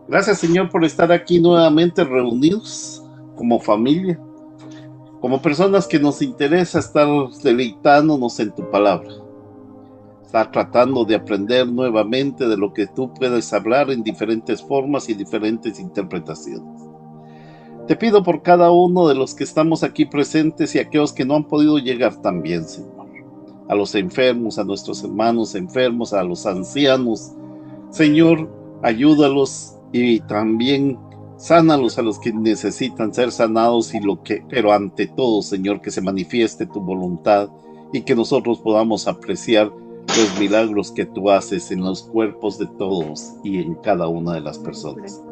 Gracias, Señor, por estar aquí nuevamente reunidos como familia, como personas que nos interesa estar deleitándonos en tu palabra, estar tratando de aprender nuevamente de lo que tú puedes hablar en diferentes formas y diferentes interpretaciones. Te pido por cada uno de los que estamos aquí presentes y aquellos que no han podido llegar también, Señor. A los enfermos, a nuestros hermanos enfermos, a los ancianos. Señor, ayúdalos y también sánalos a los que necesitan ser sanados pero ante todo, Señor, que se manifieste tu voluntad y que nosotros podamos apreciar los milagros que tú haces en los cuerpos de todos y en cada una de las personas.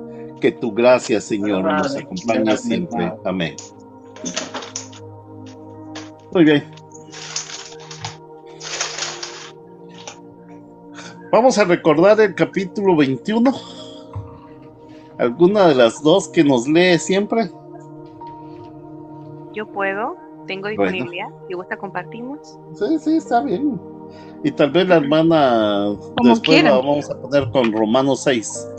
Que tu gracia, Señor, nos acompañe siempre. Amén. Muy bien. Vamos a recordar el capítulo 21. ¿Alguna de las dos que nos lee siempre? Yo puedo, tengo Bueno, disponibilidad. Si gusta, compartimos. sí, sí, está bien. Y tal vez la hermana Como después la quieran. vamos a poner con Romanos 6.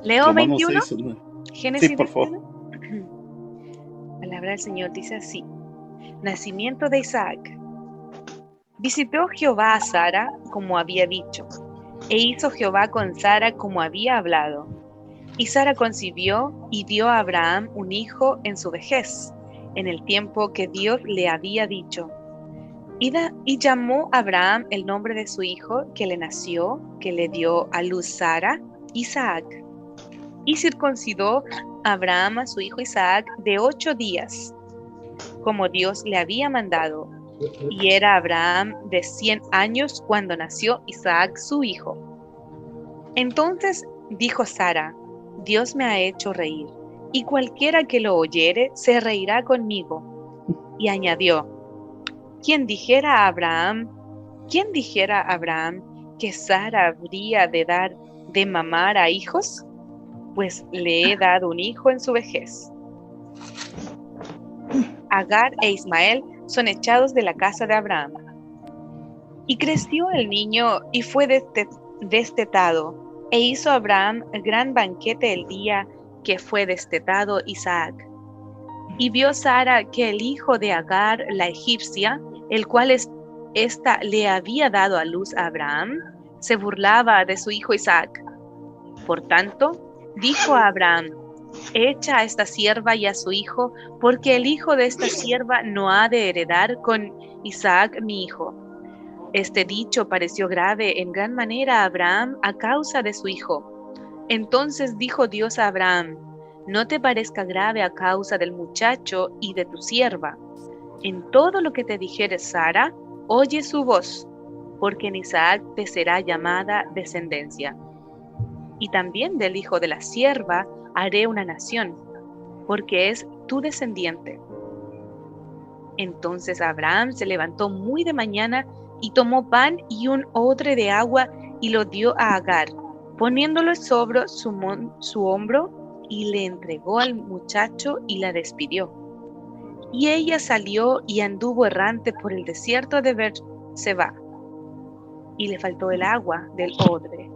Leo Romanos 21, 6. ¿No? Sí, Génesis por favor. 21. Palabra del Señor dice así. Nacimiento de Isaac. Visitó Jehová a Sara como había dicho, e hizo Jehová con Sara como había hablado. Y Sara concibió y dio a Abraham un hijo en su vejez, en el tiempo que Dios le había dicho. Y llamó Abraham el nombre de su hijo que le nació, que le dio a luz Sara, Isaac. Y circuncidó Abraham a su hijo Isaac de 8 días, como Dios le había mandado. Y era Abraham de 100 años cuando nació Isaac su hijo. Entonces dijo Sara, Dios me ha hecho reír, y cualquiera que lo oyere se reirá conmigo. Y añadió, ¿quién dijera a Abraham que Sara habría de dar de mamar a hijos? Pues le he dado un hijo en su vejez. Agar e Ismael son echados de la casa de Abraham. Y creció el niño y fue destetado, e hizo Abraham gran banquete el día que fue destetado Isaac. Y vio Sara que el hijo de Agar, la egipcia, el cual ésta le había dado a luz a Abraham, se burlaba de su hijo Isaac. Por tanto, dijo a Abraham, echa a esta sierva y a su hijo, porque el hijo de esta sierva no ha de heredar con Isaac mi hijo. Este dicho pareció grave en gran manera a Abraham a causa de su hijo. Entonces dijo Dios a Abraham, no te parezca grave a causa del muchacho y de tu sierva. En todo lo que te dijere Sara, oye su voz, porque en Isaac te será llamada descendencia. Y también del hijo de la sierva haré una nación, porque es tu descendiente. Entonces Abraham se levantó muy de mañana y tomó pan y un odre de agua y lo dio a Agar, poniéndolo sobre su hombro, y le entregó al muchacho y la despidió. Y ella salió y anduvo errante por el desierto de Beerseba, y le faltó el agua del odre.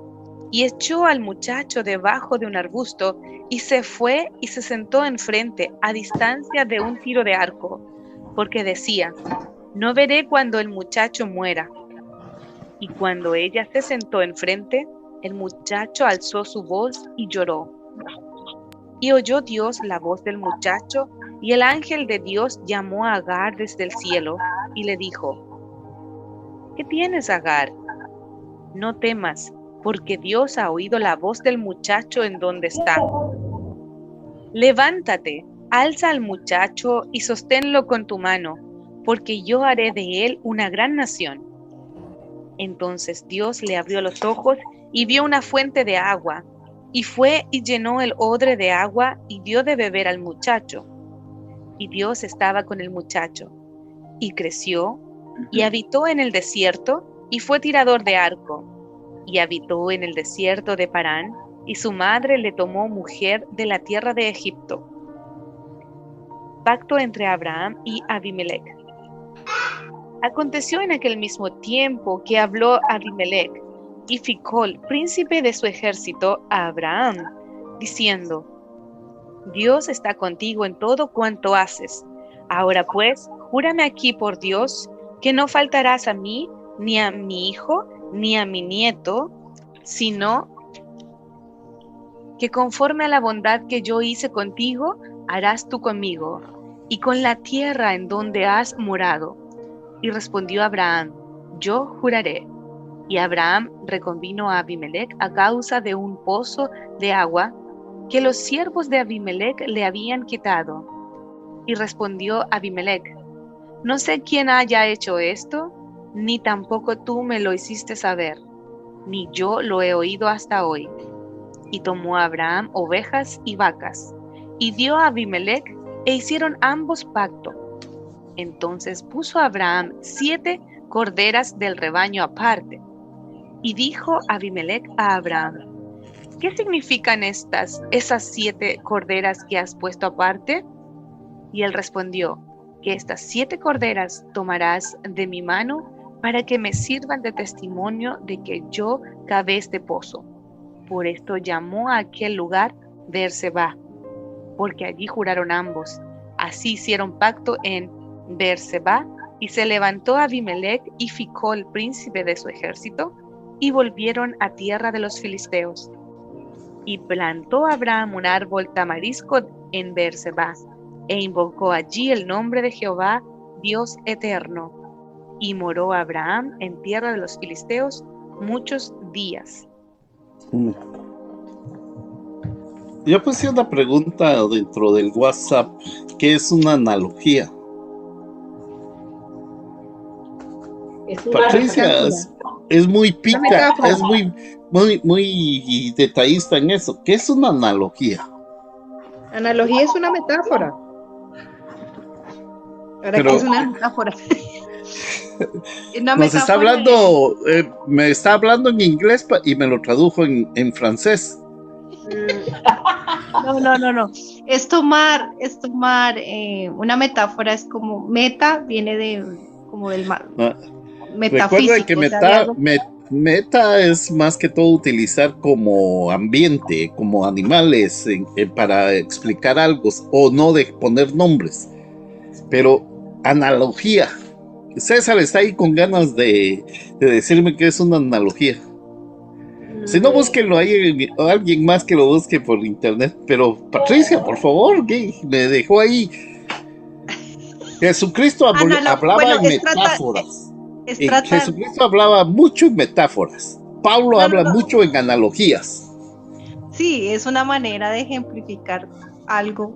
Y echó al muchacho debajo de un arbusto, y se fue y se sentó enfrente, a distancia de un tiro de arco, porque decía, no veré cuando el muchacho muera. Y cuando ella se sentó enfrente, el muchacho alzó su voz y lloró. Y oyó Dios la voz del muchacho, y el ángel de Dios llamó a Agar desde el cielo, y le dijo, ¿qué tienes, Agar? No temas, porque Dios ha oído la voz del muchacho en donde está. Levántate, alza al muchacho y sosténlo con tu mano, porque yo haré de él una gran nación. Entonces Dios le abrió los ojos y vio una fuente de agua, y fue y llenó el odre de agua y dio de beber al muchacho. Y Dios estaba con el muchacho, y creció, y habitó en el desierto, y fue tirador de arco, y habitó en el desierto de Parán, y su madre le tomó mujer de la tierra de Egipto. Pacto entre Abraham y Abimelech. Aconteció en aquel mismo tiempo que habló Abimelech y Ficol, príncipe de su ejército, a Abraham, diciendo: Dios está contigo en todo cuanto haces. Ahora pues, júrame aquí por Dios, que no faltarás a mí, ni a mi hijo, ni a mi nieto, sino que conforme a la bondad que yo hice contigo, harás tú conmigo, y con la tierra en donde has morado. Y respondió Abraham: Yo juraré. Y Abraham reconvino a Abimelech a causa de un pozo de agua que los siervos de Abimelech le habían quitado. Y respondió Abimelech: No sé quién haya hecho esto, ni tampoco tú me lo hiciste saber, ni yo lo he oído hasta hoy. Y tomó Abraham ovejas y vacas, y dio a Abimelech, e hicieron ambos pacto. Entonces puso Abraham 7 corderas del rebaño aparte. Y dijo Abimelech a Abraham: ¿Qué significan esas 7 corderas que has puesto aparte? Y él respondió: que estas 7 corderas tomarás de mi mano para que me sirvan de testimonio de que yo cavé este pozo. Por esto llamó a aquel lugar Beerseba, porque allí juraron ambos. Así hicieron pacto en Beerseba, y se levantó Abimelech y Ficol, príncipe de su ejército, y volvieron a tierra de los filisteos. Y plantó Abraham un árbol tamarisco en Beerseba, e invocó allí el nombre de Jehová, Dios eterno. Y moró Abraham en tierra de los filisteos muchos días. Yo puse una pregunta dentro del WhatsApp, ¿qué es una analogía? Es una Patricia es muy pica, metáfora. es muy detallista en eso. ¿Qué es una analogía? Analogía es una metáfora. Ahora, ¿qué es una metáfora? Nos está hablando, me está hablando en inglés y me lo tradujo en francés. No. Es tomar una metáfora, es como meta, viene como del mar. Recuerda que meta es más que todo utilizar como ambiente, como animales para explicar algo o no de poner nombres. Pero analogía. César está ahí con ganas de decirme que es una analogía. Si no, búsquenlo ahí, alguien más que lo busque por internet. Pero Patricia, por favor, que me dejó ahí. Jesucristo hablaba en metáforas. Jesucristo hablaba mucho en metáforas. Pablo habla mucho en analogías. Sí, es una manera de ejemplificar algo,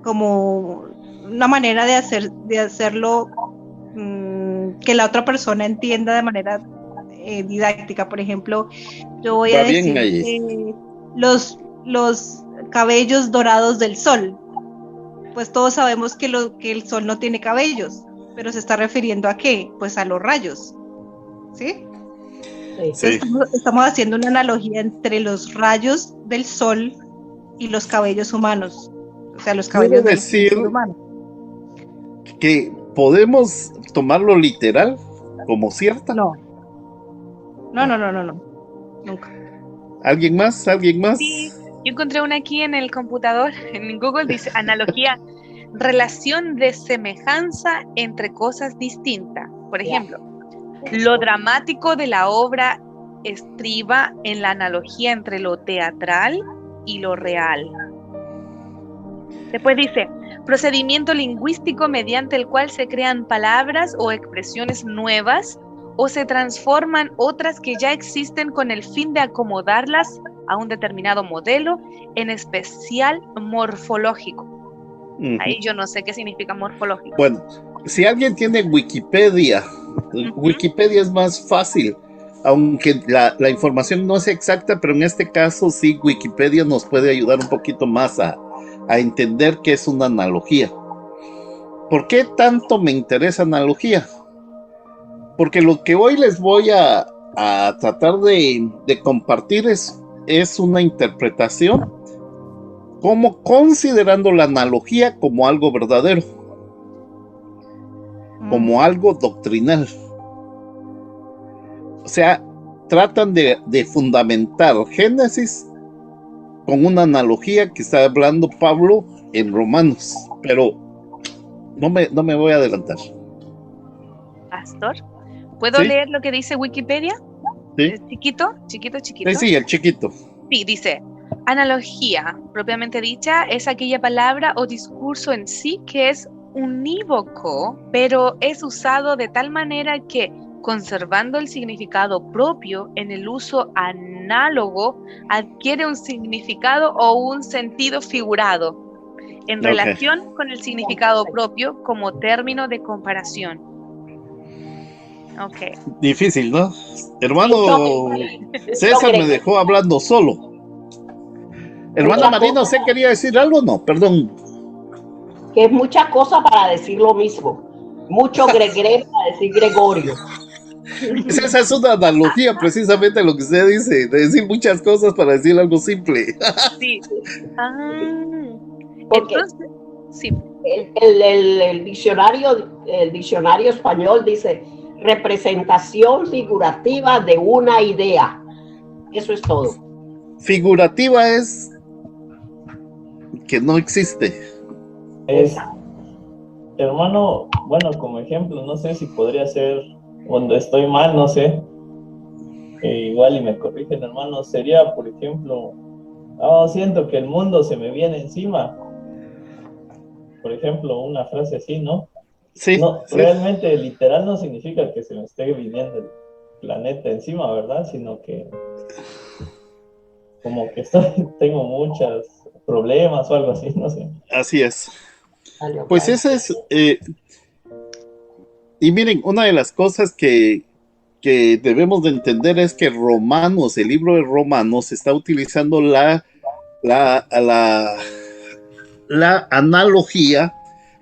como una manera de hacerlo que la otra persona entienda de manera didáctica. Por ejemplo, yo voy a decir que los cabellos dorados del sol. Pues todos sabemos que el sol no tiene cabellos, pero se está refiriendo ¿a qué? Pues a los rayos, ¿sí? Sí. Estamos haciendo una analogía entre los rayos del sol y los cabellos humanos, o sea, los cabellos del ser humano. Que podemos tomarlo literal como cierta. No, nunca. ¿Alguien más? Sí, yo encontré una aquí en el computador, en Google, dice analogía, relación de semejanza entre cosas distintas. Por ejemplo, lo dramático de la obra estriba en la analogía entre lo teatral y lo real. Después dice, procedimiento lingüístico mediante el cual se crean palabras o expresiones nuevas o se transforman otras que ya existen con el fin de acomodarlas a un determinado modelo, en especial morfológico. Ahí yo no sé qué significa morfológico. Bueno, si alguien tiene Wikipedia, Wikipedia es más fácil, aunque la información no es exacta, pero en este caso sí, Wikipedia nos puede ayudar un poquito más a entender qué es una analogía. ¿Por qué tanto me interesa analogía? Porque lo que hoy les voy a tratar de compartir es una interpretación como considerando la analogía como algo verdadero, como algo doctrinal. O sea, tratan de fundamentar Génesis con una analogía que está hablando Pablo en Romanos, pero no me voy a adelantar. Pastor, ¿puedo leer lo que dice Wikipedia? ¿Sí? Chiquito. Sí, el chiquito. Sí, dice: analogía, propiamente dicha, es aquella palabra o discurso en sí que es unívoco, pero es usado de tal manera que, conservando el significado propio, en el uso análogo adquiere un significado o un sentido figurado en relación con el significado propio como término de comparación. Difícil, ¿no? Hermano César me dejó hablando solo. Hermana Marina, ¿usted quería decir algo? No, perdón. Que es mucha cosa para decir lo mismo. Mucho Gregre para decir Gregorio. Esa es una analogía, precisamente lo que usted dice, de decir muchas cosas para decir algo simple. Sí. Entonces, sí. El diccionario español dice representación figurativa de una idea. Eso es todo. Figurativa es que no existe. Hermano, bueno, como ejemplo, no sé si podría ser, cuando estoy mal, no sé, igual y me corrigen, hermano, sería, por ejemplo, siento que el mundo se me viene encima. Por ejemplo, una frase así, ¿no? Sí. No, sí. Realmente literal no significa que se me esté viniendo el planeta encima, ¿verdad? Sino que como que tengo muchos problemas o algo así, no sé. Así es. Pues ese es... y miren, una de las cosas que debemos de entender es que Romanos, el libro de Romanos, está utilizando la analogía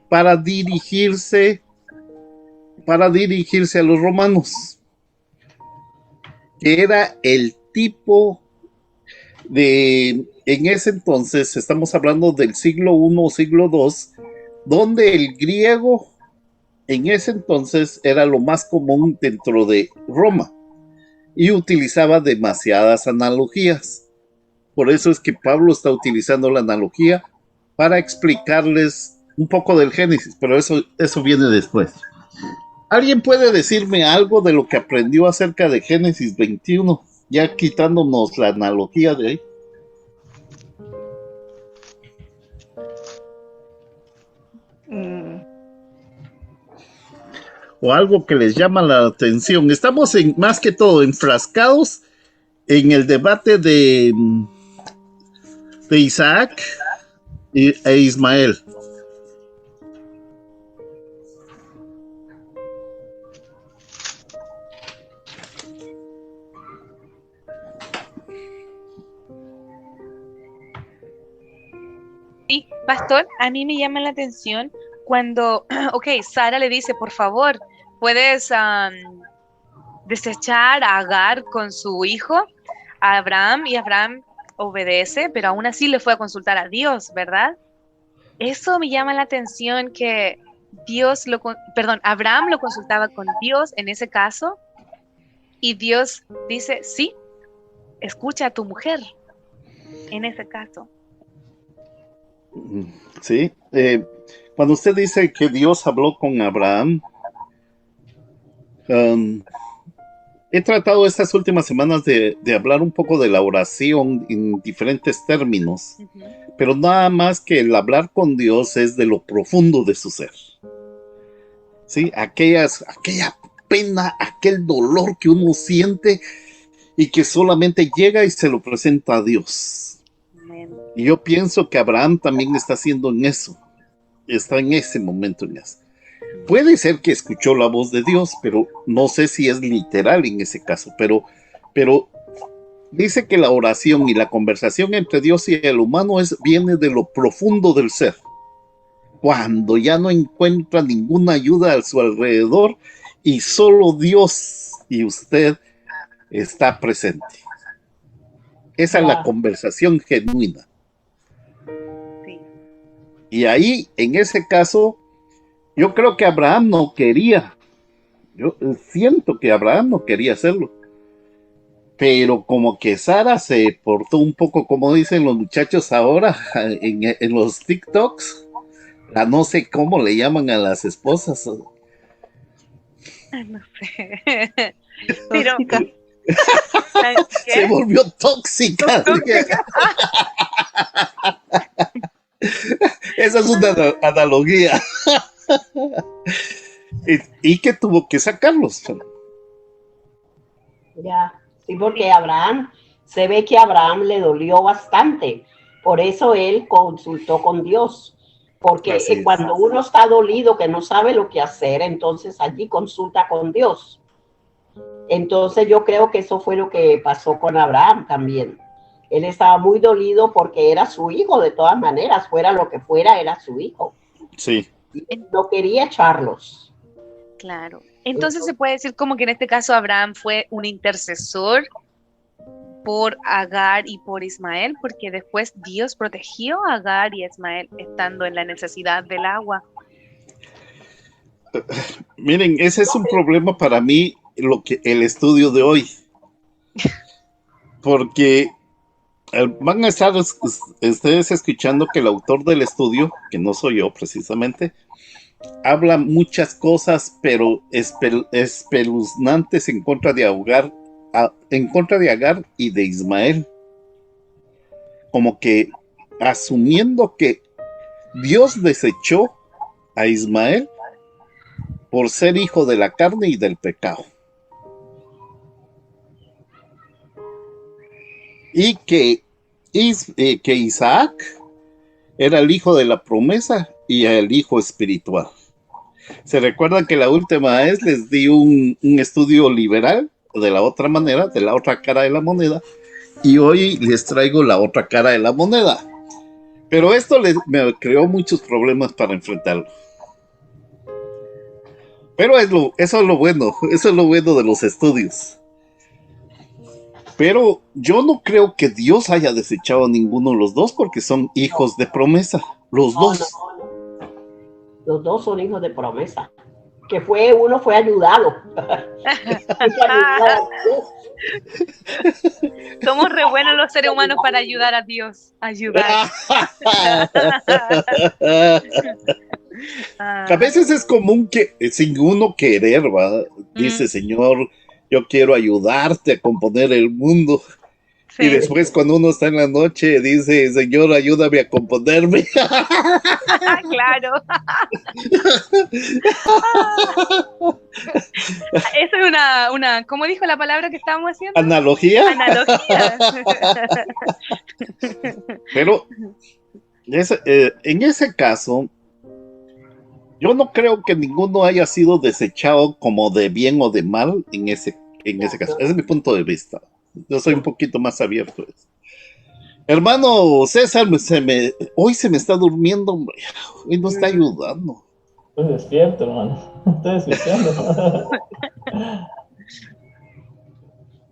para dirigirse a los romanos, que era el tipo de, en ese entonces, estamos hablando del siglo I o siglo II, donde el griego en ese entonces era lo más común dentro de Roma y utilizaba demasiadas analogías. Por eso es que Pablo está utilizando la analogía para explicarles un poco del Génesis, pero eso viene después. ¿Alguien puede decirme algo de lo que aprendió acerca de Génesis 21, ya quitándonos la analogía de ahí? O algo que les llama la atención. Estamos más que todo enfrascados en el debate de Isaac e Ismael. Sí, pastor, a mí me llama la atención cuando, Sara le dice, por favor, ¿puedes desechar a Agar con su hijo, a Abraham? Y Abraham obedece, pero aún así le fue a consultar a Dios, ¿verdad? Eso me llama la atención, que Abraham lo consultaba con Dios en ese caso, y Dios dice, sí, escucha a tu mujer en ese caso. Sí, cuando usted dice que Dios habló con Abraham, he tratado estas últimas semanas de hablar un poco de la oración en diferentes términos, pero nada más que el hablar con Dios es de lo profundo de su ser. ¿Sí? Aquella pena, aquel dolor que uno siente y que solamente llega y se lo presenta a Dios. Y yo pienso que Abraham también está haciendo en eso, está en ese momento en eso. Puede ser que escuchó la voz de Dios, pero no sé si es literal en ese caso, pero dice que la oración y la conversación entre Dios y el humano viene de lo profundo del ser. Cuando ya no encuentra ninguna ayuda a su alrededor y solo Dios y usted está presente. Esa es la conversación genuina. Sí. Y ahí, en ese caso, yo creo que Abraham no quería. Yo siento que Abraham no quería hacerlo. pero como que Sara se portó un poco, como dicen los muchachos ahora, en los TikToks, la no sé cómo le llaman a las esposas. No sé. Pero, se volvió tóxica. Esa es una analogía. y que tuvo que sacarlos. Ya, sí, porque Abraham, se ve que a Abraham le dolió bastante. Por eso él consultó con Dios. Porque cuando uno está dolido, que no sabe lo que hacer, entonces allí consulta con Dios. Entonces yo creo que eso fue lo que pasó con Abraham también. Él estaba muy dolido porque era su hijo, de todas maneras, fuera lo que fuera, era su hijo. Sí. No quería echarlos. Claro. Entonces se puede decir como que en este caso Abraham fue un intercesor por Agar y por Ismael, porque después Dios protegió a Agar y a Ismael estando en la necesidad del agua. Miren, ese es un problema para mí, el estudio de hoy. Porque van a estar ustedes escuchando que el autor del estudio, que no soy yo precisamente, habla muchas cosas, pero espeluznantes en contra de Agar y de Ismael. Como que asumiendo que Dios desechó a Ismael por ser hijo de la carne y del pecado. Y que Isaac era el hijo de la promesa y el hijo espiritual. Se recuerdan que la última vez les di un estudio liberal de la otra manera, de la otra cara de la moneda, y hoy les traigo la otra cara de la moneda. Pero esto me creó muchos problemas para enfrentarlo. Pero eso es lo bueno de los estudios. Pero yo no creo que Dios haya desechado a ninguno de los dos porque son hijos de promesa, los dos. No. Los dos son hijos de promesa. Que uno fue ayudado. Somos re buenos los seres humanos para ayudar a Dios. Ayudar. A veces es común que sin uno querer, ¿va? Dice, Señor, yo quiero ayudarte a componer el mundo. Sí. Y después cuando uno está en la noche dice, Señor, ayúdame a componerme. Claro. Eso es una, ¿cómo dijo la palabra que estábamos haciendo? Analogía. Pero en ese caso, yo no creo que ninguno haya sido desechado como de bien o de mal en ese caso. Ese es mi punto de vista. Yo soy un poquito más abierto. Hermano César, hoy se me está durmiendo, hombre. Hoy no está ayudando. Estoy despierto, hermano. Estoy escuchando.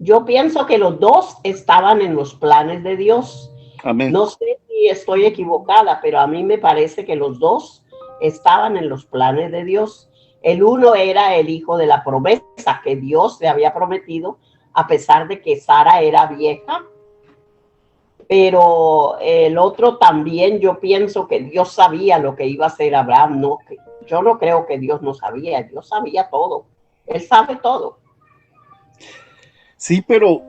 Yo pienso que los dos estaban en los planes de Dios. Amén. No sé si estoy equivocada, pero a mí me parece que los dos estaban en los planes de Dios. El uno era el hijo de la promesa que Dios le había prometido, a pesar de que Sara era vieja. Pero el otro también, yo pienso que Dios sabía lo que iba a hacer Abraham. No, yo no creo que Dios no sabía. Dios sabía todo. Él sabe todo. Sí, pero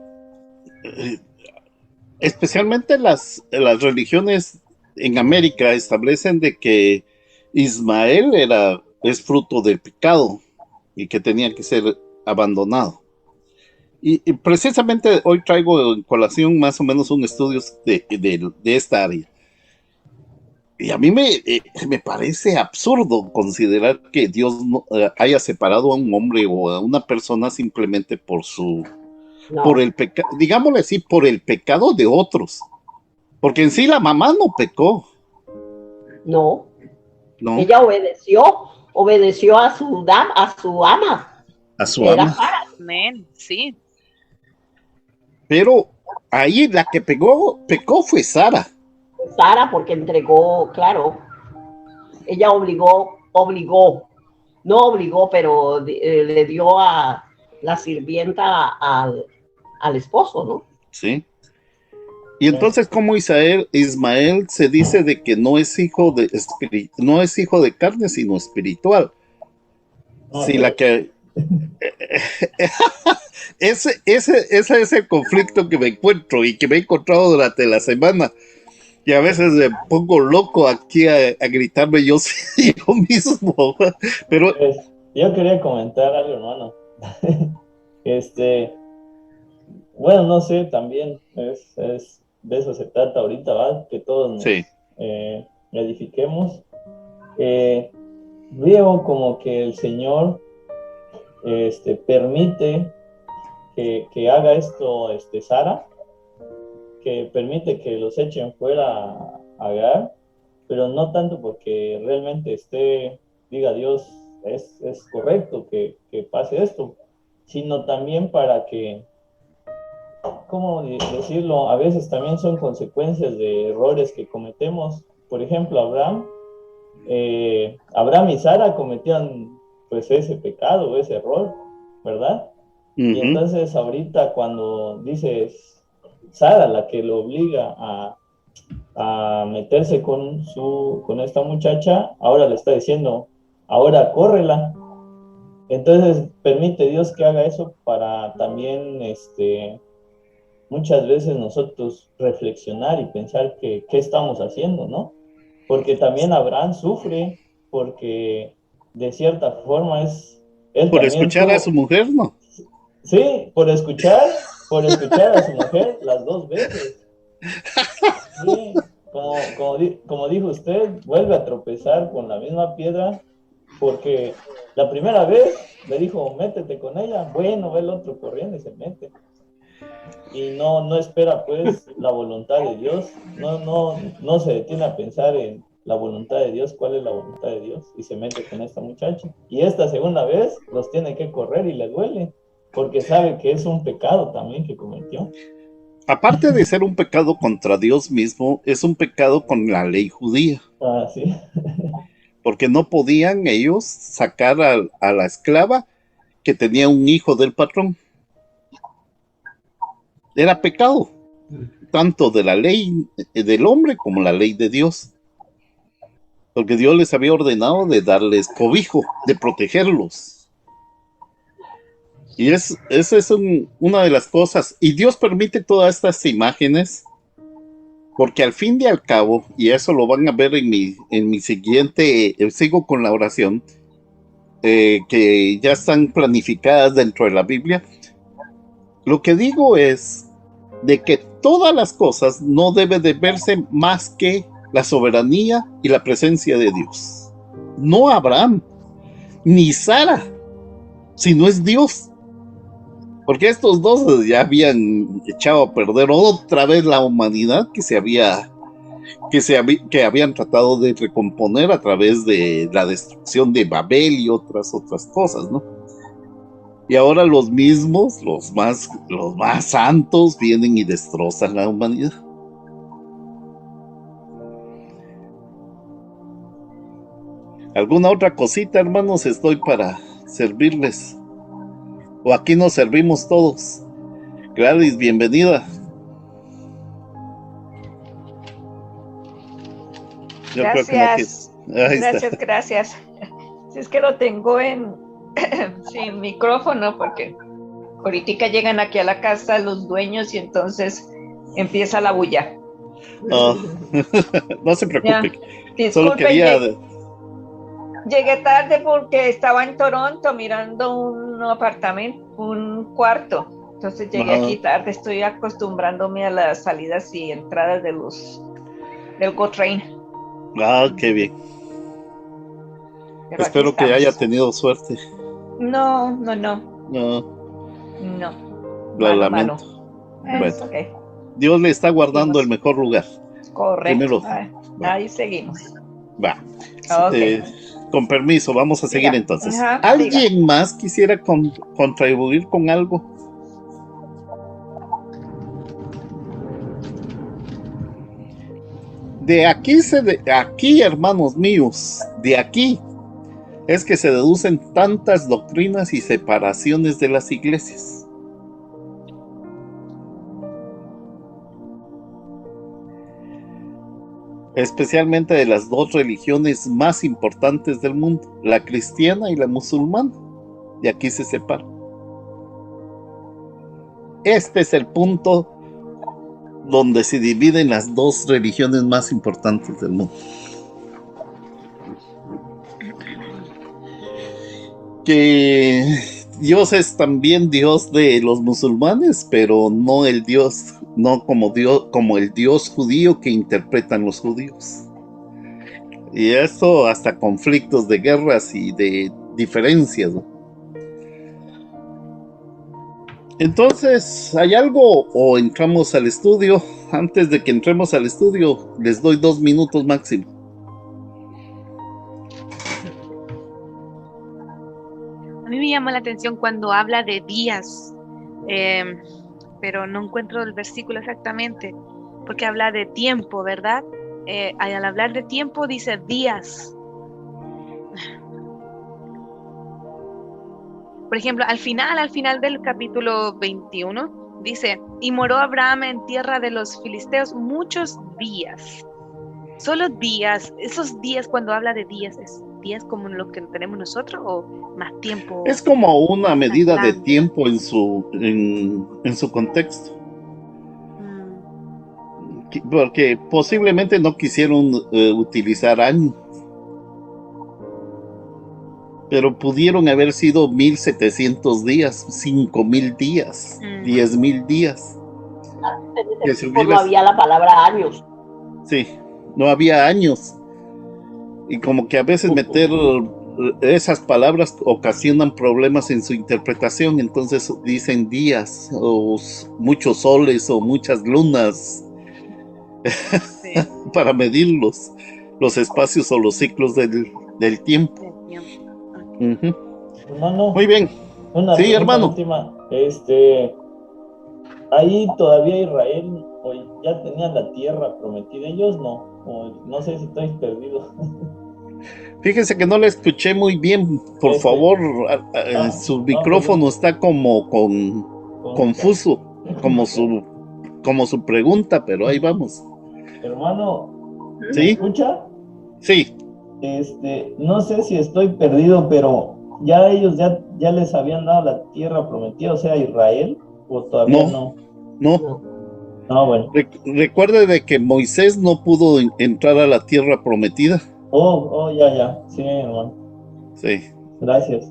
especialmente las religiones en América establecen de que Ismael es fruto del pecado y que tenía que ser abandonado. Y precisamente hoy traigo en colación más o menos un estudio de esta área. Y a mí me parece absurdo considerar que Dios haya separado a un hombre o a una persona simplemente por el pecado, digámosle así, por el pecado de otros. Porque en sí la mamá no pecó. No. Ella obedeció a su ama. A su ama. Amén, sí. Pero ahí la que pecó fue Sara. Sara, porque entregó, claro. Ella no obligó, pero le dio a la sirvienta a al esposo, ¿no? Sí. Y entonces, ¿cómo Ismael se dice de que no es hijo de carne, sino espiritual? Si la que ese es el conflicto que me encuentro y que me he encontrado durante la semana. Y a veces me pongo loco aquí a gritarme yo mismo. Pero pues, yo quería comentar algo, hermano. Bueno, no sé, también es de eso se trata ahorita, ¿va? Que todos nos edifiquemos. Veo como que el Señor permite que haga esto Sara, que permite que los echen fuera a Agar, pero no tanto porque realmente diga Dios, es correcto que pase esto, sino también para que, ¿cómo decirlo? A veces también son consecuencias de errores que cometemos. Por ejemplo, Abraham y Sara cometían pues ese pecado, ese error, ¿verdad? Y entonces ahorita cuando dices Sara, la que lo obliga a meterse con esta muchacha, ahora le está diciendo, ahora córrela. Entonces permite Dios que haga eso para también muchas veces nosotros reflexionar y pensar qué estamos haciendo, ¿no? Porque también Abraham sufre porque de cierta forma él por escuchar a su mujer, ¿no? Sí, por escuchar a su mujer las dos veces. Sí, como dijo usted, vuelve a tropezar con la misma piedra, porque la primera vez le dijo, métete con ella, bueno, ve el otro corriendo y se mete. Y no espera pues la voluntad de Dios, no se detiene a pensar en la voluntad de Dios, cuál es la voluntad de Dios, y se mete con esta muchacha. Y esta segunda vez los tiene que correr y le duele, porque sabe que es un pecado también que cometió. Aparte de ser un pecado contra Dios mismo, es un pecado con la ley judía. Ah, sí. Porque no podían ellos sacar a la esclava que tenía un hijo del patrón. Era pecado, tanto de la ley del hombre como la ley de Dios. Porque Dios les había ordenado de darles cobijo, de protegerlos. Y esa es una de las cosas. Y Dios permite todas estas imágenes, porque al fin y al cabo, y eso lo van a ver en mi siguiente, sigo con la oración, que ya están planificadas dentro de la Biblia. Lo que digo es de que todas las cosas no deben de verse más que la soberanía y la presencia de Dios. No Abraham, ni Sara, sino es Dios. Porque estos dos ya habían echado a perder otra vez la humanidad que habían tratado de recomponer a través de la destrucción de Babel y otras cosas, ¿no? Y ahora los mismos, los más santos, vienen y destrozan la humanidad. ¿Alguna otra cosita, hermanos? Estoy para servirles. O aquí nos servimos todos. Gladys, bienvenida. Gracias. Si es que lo tengo sin micrófono, porque ahorita llegan aquí a la casa los dueños y entonces empieza la bulla. No se preocupe. Solo quería... Llegué tarde porque estaba en Toronto mirando un apartamento, un cuarto. Entonces llegué aquí tarde, estoy acostumbrándome a las salidas y entradas del GO-Train. Qué bien. Pero espero que haya tenido suerte. No. Lo lamento. Bueno, okay. Dios le está guardando el mejor lugar. Correcto. Ahí seguimos. Va. Okay. Con permiso, vamos a seguir entonces. ¿Alguien más quisiera contribuir con algo? De aquí, hermanos míos, de aquí es que se deducen tantas doctrinas y separaciones de las iglesias. especialmente de las dos religiones más importantes del mundo, la cristiana y la musulmana. Y aquí se separan. Este es el punto donde se dividen las dos religiones más importantes del mundo. Que Dios es también Dios de los musulmanes, pero no el Dios, no como el Dios judío que interpretan los judíos. Y esto hasta conflictos de guerras y de diferencias, ¿no? Entonces, ¿hay algo o entramos al estudio? Antes de que entremos al estudio, les doy 2 minutos máximo. A mí me llama la atención cuando habla de días, pero no encuentro el versículo exactamente, porque habla de tiempo, ¿verdad? Al hablar de tiempo dice días. Por ejemplo, al final del capítulo 21, dice, y moró Abraham en tierra de los filisteos muchos días. Solo días, esos días, cuando habla de días, ¿es días como lo que tenemos nosotros o más tiempo? Es como una medida de tiempo en su contexto. Porque posiblemente no quisieron utilizar años. Pero pudieron haber sido 1700 días, 5000 días, 10,000 días. No había la palabra años. Sí, no había años. Y como que a veces meter esas palabras ocasionan problemas en su interpretación. Entonces dicen días, o muchos soles, o muchas lunas, sí. Para medir los espacios o los ciclos del tiempo. Hermano, muy bien. Sí, hermano. Última. Ahí todavía Israel ya tenían la tierra prometida, ellos no, no sé si estoy perdido. Fíjense que no la escuché muy bien, por favor, su micrófono está como confuso, como su pregunta, pero ahí vamos. Hermano, ¿me ¿sí? escucha? Sí. No sé si estoy perdido, pero ya ellos ya les habían dado la tierra prometida, o sea, Israel, o todavía no. No, bueno. Recuerde de que Moisés no pudo entrar a la tierra prometida. Ya, sí, hermano. Sí. Gracias.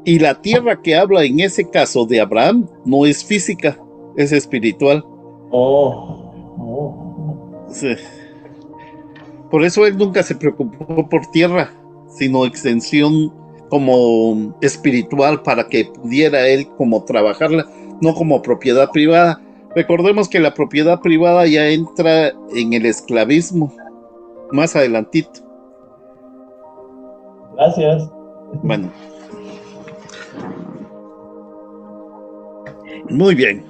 Y la tierra que habla en ese caso de Abraham no es física, es espiritual. Sí. Por eso él nunca se preocupó por tierra, sino extensión como espiritual para que pudiera él como trabajarla, no como propiedad privada. Recordemos que la propiedad privada ya entra en el esclavismo más adelantito. Gracias. Bueno. Muy bien.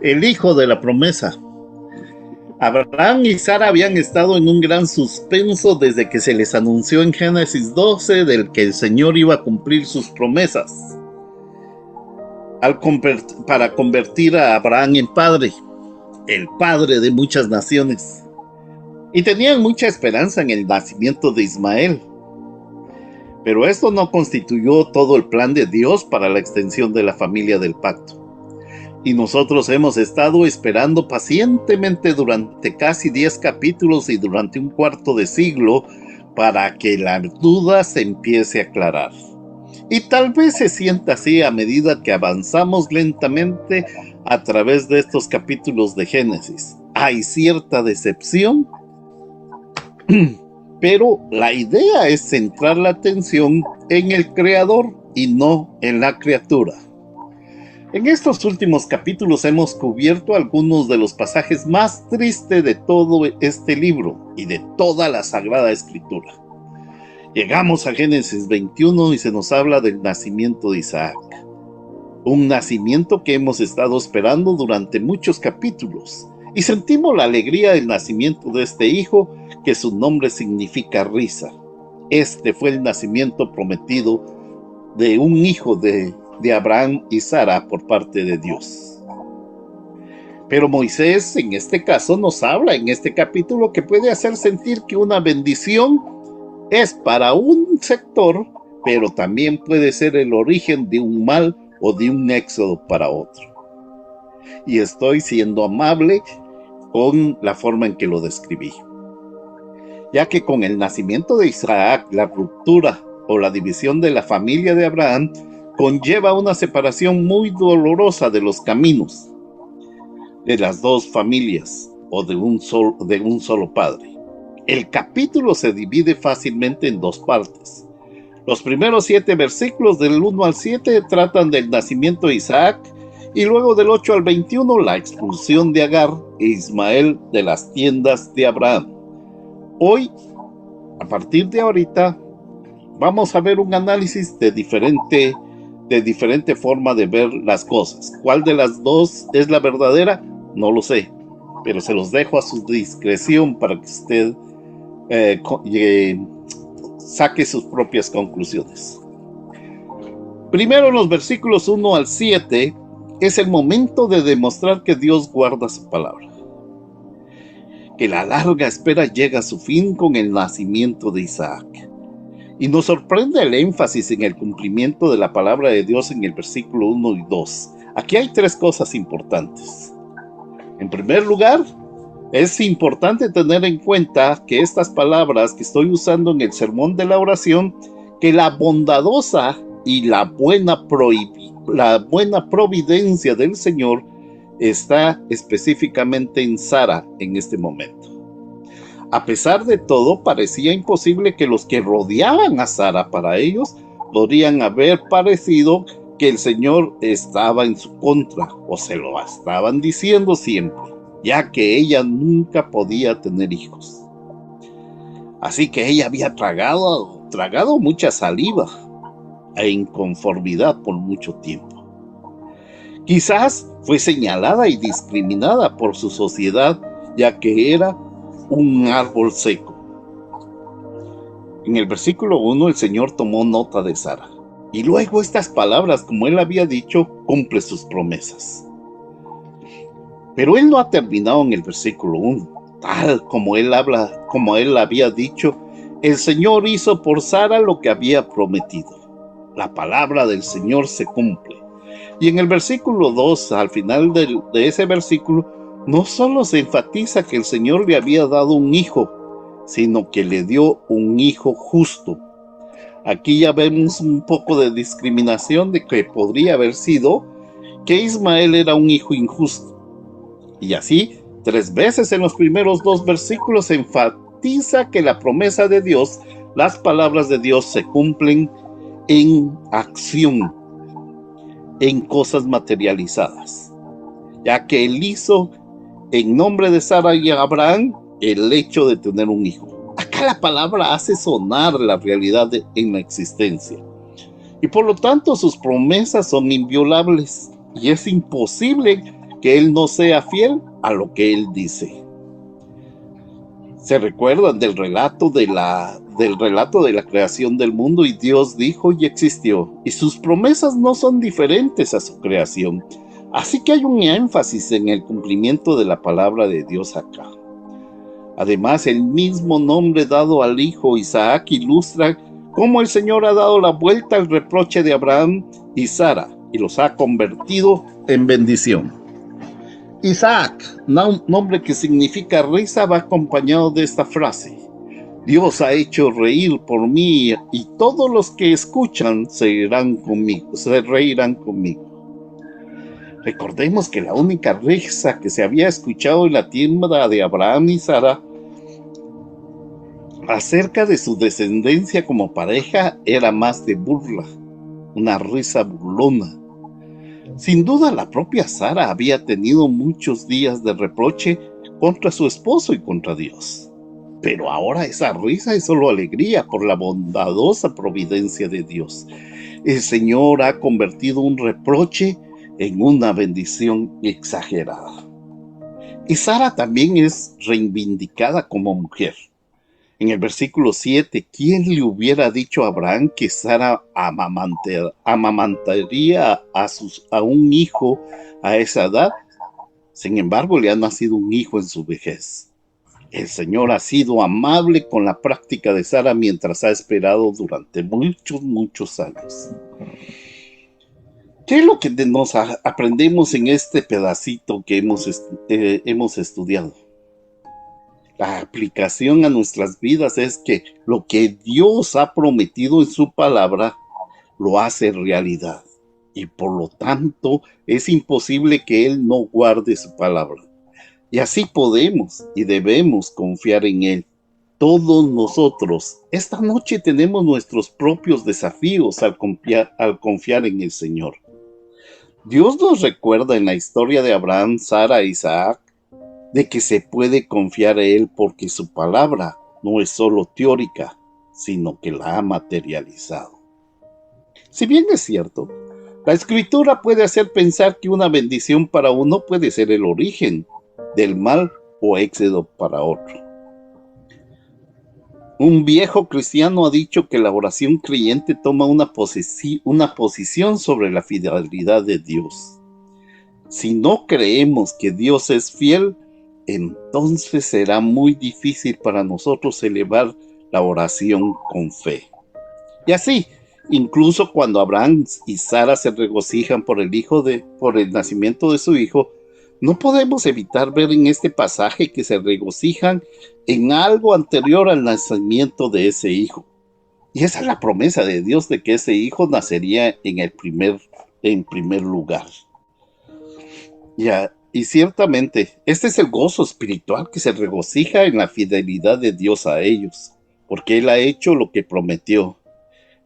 El hijo de la promesa. Abraham y Sara habían estado en un gran suspenso desde que se les anunció en Génesis 12 del que el Señor iba a cumplir sus promesas para convertir a Abraham en padre, el padre de muchas naciones. Y tenían mucha esperanza en el nacimiento de Ismael. Pero esto no constituyó todo el plan de Dios para la extensión de la familia del pacto. Y nosotros hemos estado esperando pacientemente durante casi 10 capítulos y durante un cuarto de siglo para que la duda se empiece a aclarar. Y tal vez se sienta así a medida que avanzamos lentamente a través de estos capítulos de Génesis. Hay cierta decepción, pero la idea es centrar la atención en el Creador y no en la criatura. En estos últimos capítulos hemos cubierto algunos de los pasajes más tristes de todo este libro y de toda la Sagrada Escritura. Llegamos a Génesis 21 y se nos habla del nacimiento de Isaac. Un nacimiento que hemos estado esperando durante muchos capítulos. Y sentimos la alegría del nacimiento de este hijo, que su nombre significa risa. Este fue el nacimiento prometido de un hijo de Abraham y Sara por parte de Dios. Pero Moisés en este caso nos habla en este capítulo que puede hacer sentir que una bendición es para un sector, pero también puede ser el origen de un mal o de un éxodo para otro. Y estoy siendo amable con la forma en que lo describí, ya que con el nacimiento de Isaac, la ruptura o la división de la familia de Abraham conlleva una separación muy dolorosa de los caminos de las dos familias o de un solo padre. El capítulo se divide fácilmente en dos partes. Los primeros 7 versículos del 1 al 7 tratan del nacimiento de Isaac y luego del 8 al 21 la expulsión de Agar e Ismael de las tiendas de Abraham. Hoy, a partir de ahorita, vamos a ver un análisis de diferente forma de ver las cosas. ¿Cuál de las dos es la verdadera? No lo sé, pero se los dejo a su discreción para que usted saque sus propias conclusiones. Primero, en los versículos 1 al 7, es el momento de demostrar que Dios guarda su palabra, que la larga espera llega a su fin con el nacimiento de Isaac. Y nos sorprende el énfasis en el cumplimiento de la palabra de Dios en el versículo 1 y 2. Aquí hay 3 cosas importantes. En primer lugar, es importante tener en cuenta que estas palabras que estoy usando en el sermón de la oración, que la bondadosa y la buena providencia del Señor está específicamente en Sara en este momento. A pesar de todo, parecía imposible que los que rodeaban a Sara, para ellos, podrían haber parecido que el Señor estaba en su contra, o se lo estaban diciendo siempre, ya que ella nunca podía tener hijos. Así que ella había tragado mucha saliva e inconformidad por mucho tiempo. Quizás fue señalada y discriminada por su sociedad, ya que era un árbol seco. En el versículo 1 el Señor tomó nota de Sara, y luego estas palabras, como él había dicho, cumple sus promesas. Pero él no ha terminado en el versículo 1, tal como él había dicho, el Señor hizo por Sara lo que había prometido. La palabra del Señor se cumple. Y en el versículo 2, al final de ese versículo, no solo se enfatiza que el Señor le había dado un hijo, sino que le dio un hijo justo. Aquí ya vemos un poco de discriminación de que podría haber sido que Ismael era un hijo injusto. Y así, 3 veces en los primeros 2 versículos se enfatiza que la promesa de Dios, las palabras de Dios se cumplen en acción, en cosas materializadas, ya que él hizo en nombre de Sara y Abraham el hecho de tener un hijo. Acá la palabra hace sonar la realidad en la existencia, y por lo tanto sus promesas son inviolables, y es imposible que él no sea fiel a lo que él dice. ¿Se recuerdan del relato de la creación del mundo? Y Dios dijo y existió, y sus promesas no son diferentes a su creación. Así que hay un énfasis en el cumplimiento de la palabra de Dios acá. Además, el mismo nombre dado al hijo Isaac ilustra cómo el Señor ha dado la vuelta al reproche de Abraham y Sara y los ha convertido en bendición. Isaac, nombre que significa risa, va acompañado de esta frase: Dios ha hecho reír por mí y todos los que escuchan se reirán conmigo. Recordemos que la única risa que se había escuchado en la tienda de Abraham y Sara acerca de su descendencia como pareja era más de burla, una risa burlona. Sin duda, la propia Sara había tenido muchos días de reproche contra su esposo y contra Dios. Pero ahora esa risa es solo alegría por la bondadosa providencia de Dios. El Señor ha convertido un reproche en una bendición exagerada. Y Sara también es reivindicada como mujer. En el versículo 7, ¿quién le hubiera dicho a Abraham que Sara amamantaría a un hijo a esa edad? Sin embargo, le ha nacido un hijo en su vejez. El Señor ha sido amable con la práctica de Sara mientras ha esperado durante muchos años. ¿Qué es lo que nos aprendemos en este pedacito que hemos estudiado? La aplicación a nuestras vidas es que lo que Dios ha prometido en su palabra lo hace realidad. Y por lo tanto es imposible que Él no guarde su palabra. Y así podemos y debemos confiar en Él. Todos nosotros, esta noche tenemos nuestros propios desafíos al confiar en el Señor. Dios nos recuerda en la historia de Abraham, Sara e Isaac de que se puede confiar en Él porque su palabra no es solo teórica, sino que la ha materializado. Si bien es cierto, la Escritura puede hacer pensar que una bendición para uno puede ser el origen del mal o éxodo para otro. Un viejo cristiano ha dicho que la oración creyente toma una posición sobre la fidelidad de Dios. Si no creemos que Dios es fiel, entonces será muy difícil para nosotros elevar la oración con fe. Y así, incluso cuando Abraham y Sara se regocijan por el nacimiento de su hijo, no podemos evitar ver en este pasaje que se regocijan en algo anterior al nacimiento de ese hijo. Y esa es la promesa de Dios de que ese hijo nacería en primer lugar. Y ciertamente, este es el gozo espiritual que se regocija en la fidelidad de Dios a ellos, porque Él ha hecho lo que prometió.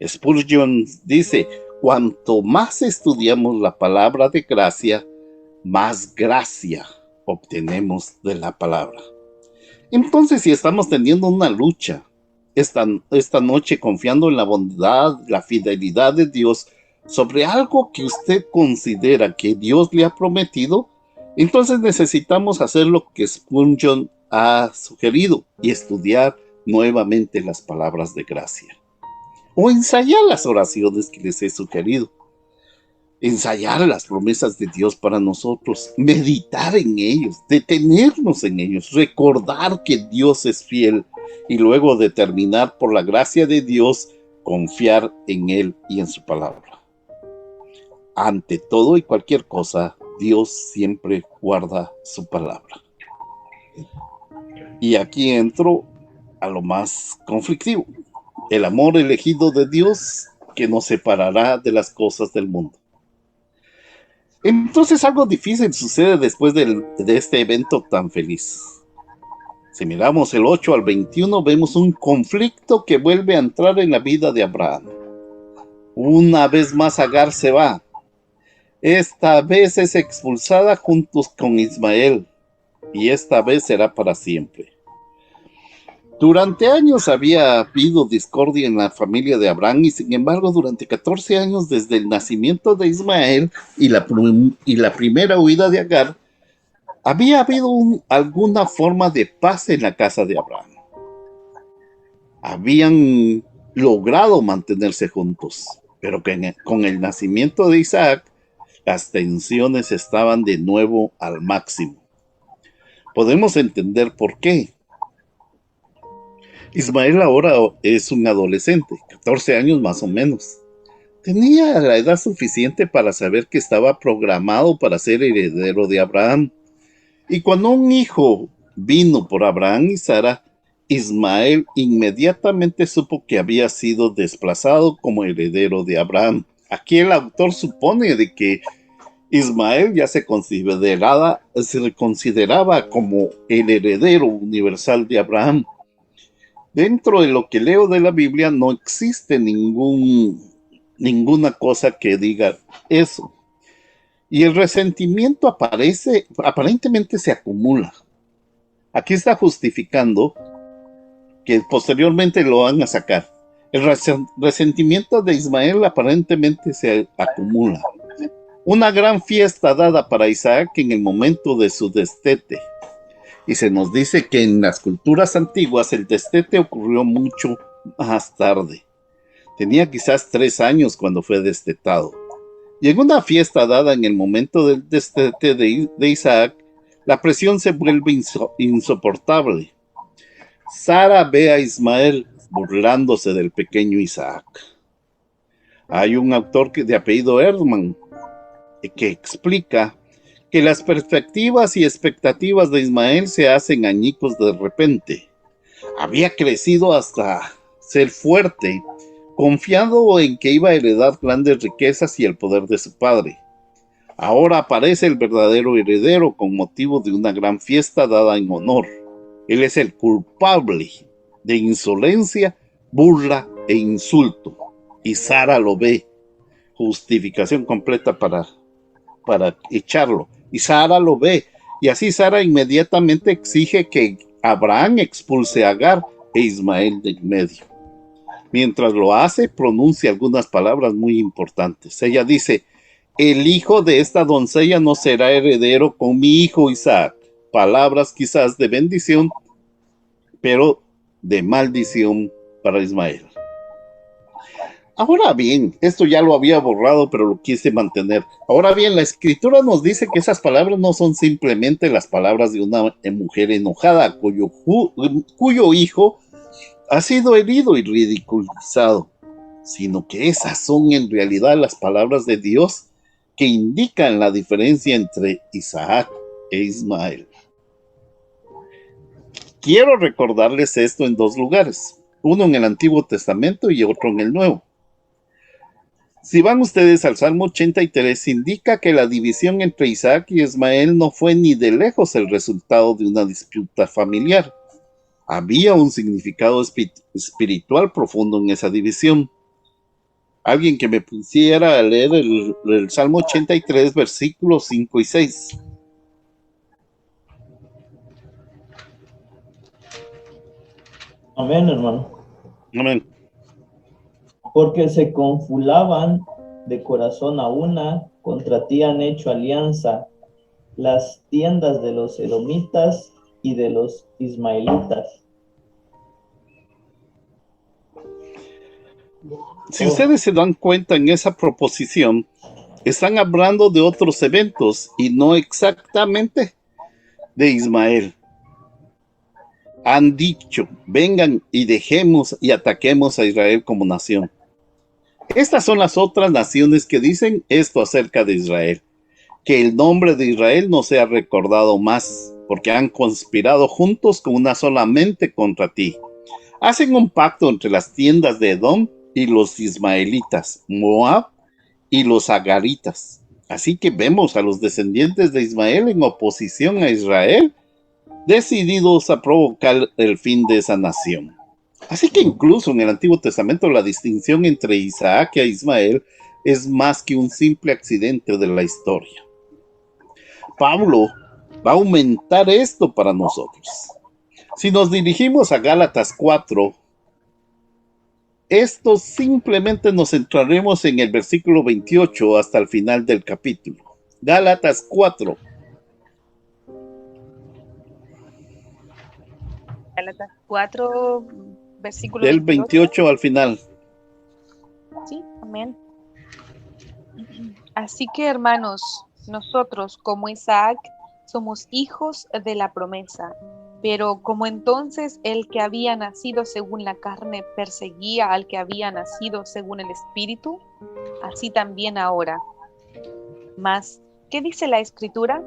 Spurgeon dice, cuanto más estudiamos la palabra de gracia, más gracia obtenemos de la palabra. Entonces, si estamos teniendo una lucha esta noche confiando en la bondad, la fidelidad de Dios sobre algo que usted considera que Dios le ha prometido, entonces necesitamos hacer lo que Spurgeon ha sugerido y estudiar nuevamente las palabras de gracia. O ensayar las oraciones que les he sugerido. Ensayar las promesas de Dios para nosotros, meditar en ellos, detenernos en ellos, recordar que Dios es fiel y luego determinar por la gracia de Dios confiar en Él y en su palabra. Ante todo y cualquier cosa, Dios siempre guarda su palabra. Y aquí entro a lo más conflictivo, el amor elegido de Dios que nos separará de las cosas del mundo. Entonces algo difícil sucede después de este evento tan feliz. Si miramos el 8 al 21, vemos un conflicto que vuelve a entrar en la vida de Abraham. Una vez más Agar se va. Esta vez es expulsada juntos con Ismael, y esta vez será para siempre. Durante años había habido discordia en la familia de Abraham y sin embargo durante 14 años desde el nacimiento de Ismael y la primera huida de Agar, había habido alguna forma de paz en la casa de Abraham. Habían logrado mantenerse juntos, pero con el nacimiento de Isaac, las tensiones estaban de nuevo al máximo. Podemos entender por qué. Ismael ahora es un adolescente, 14 años más o menos. Tenía la edad suficiente para saber que estaba programado para ser heredero de Abraham. Y cuando un hijo vino por Abraham y Sara, Ismael inmediatamente supo que había sido desplazado como heredero de Abraham. Aquí el autor supone de que Ismael ya se consideraba como el heredero universal de Abraham. Dentro de lo que leo de la Biblia no existe ninguna cosa que diga eso. Y el resentimiento aparentemente se acumula. Aquí está justificando que posteriormente lo van a sacar. El resentimiento de Ismael aparentemente se acumula. Una gran fiesta dada para Isaac en el momento de su destete. Y se nos dice que en las culturas antiguas el destete ocurrió mucho más tarde. Tenía quizás 3 años cuando fue destetado. Y en una fiesta dada en el momento del destete de Isaac, La presión se vuelve insoportable. Sara ve a Ismael burlándose del pequeño Isaac. Hay un autor de apellido Erdmann que explica que las perspectivas y expectativas de Ismael se hacen añicos de repente. Había crecido hasta ser fuerte, confiado en que iba a heredar grandes riquezas y el poder de su padre. Ahora aparece el verdadero heredero con motivo de una gran fiesta dada en honor. Él es el culpable de insolencia, burla e insulto. Y Sara lo ve. Justificación completa para echarlo. Y Sara lo ve. Y así Sara inmediatamente exige que Abraham expulse a Agar e Ismael de en medio. Mientras lo hace, pronuncia algunas palabras muy importantes. Ella dice: el hijo de esta doncella no será heredero con mi hijo Isaac. Palabras quizás de bendición, pero de maldición para Ismael. Ahora bien, esto ya lo había borrado, pero lo quise mantener. Ahora bien, la escritura nos dice que esas palabras no son simplemente las palabras de una mujer enojada cuyo hijo ha sido herido y ridiculizado, sino que esas son en realidad las palabras de Dios que indican la diferencia entre Isaac e Ismael. Quiero recordarles esto en dos lugares, uno en el Antiguo Testamento y otro en el Nuevo. Si van ustedes al Salmo 83, indica que la división entre Isaac y Ismael no fue ni de lejos el resultado de una disputa familiar. Había un significado espiritual profundo en esa división. Alguien que me pusiera a leer el Salmo 83, versículos 5 y 6. Amén, hermano. Amén. Porque se confulaban de corazón a una, contra ti han hecho alianza las tiendas de los edomitas y de los ismaelitas. Si ustedes se dan cuenta en esa proposición, están hablando de otros eventos y no exactamente de Ismael. Han dicho: vengan y dejemos y ataquemos a Israel como nación. Estas son las otras naciones que dicen esto acerca de Israel: que el nombre de Israel no sea recordado más, porque han conspirado juntos con una sola mente contra ti. Hacen un pacto entre las tiendas de Edom y los ismaelitas, Moab y los agaritas. Así que vemos a los descendientes de Ismael en oposición a Israel, decididos a provocar el fin de esa nación. Así que incluso en el Antiguo Testamento la distinción entre Isaac y Ismael es más que un simple accidente de la historia. Pablo va a aumentar esto para nosotros. Si nos dirigimos a Gálatas 4, esto simplemente nos centraremos en el versículo 28 hasta el final del capítulo. Gálatas 4. Gálatas 4, versículo del 28 al final. Sí, amén. Así que, hermanos, nosotros como Isaac somos hijos de la promesa. Pero como entonces el que había nacido según la carne perseguía al que había nacido según el Espíritu, así también ahora. Mas, ¿qué dice la Escritura?